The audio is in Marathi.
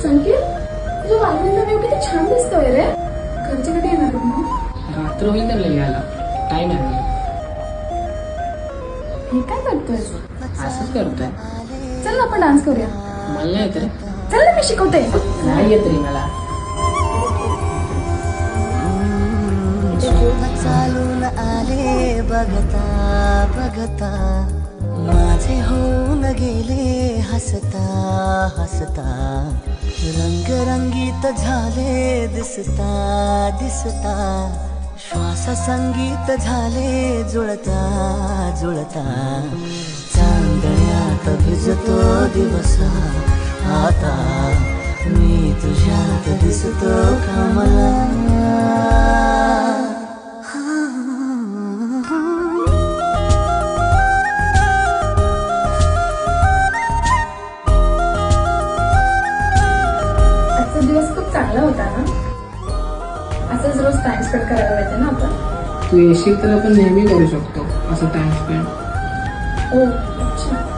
संकेत, तुझ्या बालपणीला मी किती छान दिसतोय रे. घरचे कधी येणार मग? रात्र होईल तर यायला टाइम आहे. हे काय करतोय? असंच करतोय. चल ना आपण डान्स करूया. मला नाही येत रे. चल ना मी शिकवते. नाही येत रे मला. चालून आले बघता बघता, माझे होऊन गेले हसता हसता, रंगरंगीत झाले दिसता दिसता, श्वास संगीत झाले जुळता जुळता, चांदण्यात भिजतो दिवस आता, मी तुझ्यात दिसतो कमला. दिवस खूप चांगला होता ना. असंच रोज टाइम स्पेंड करायला पाहिजे ना आपण. तू येशील तर आपण नेहमी करू शकतो असं टाइम स्पेंड. ओ अच्छा.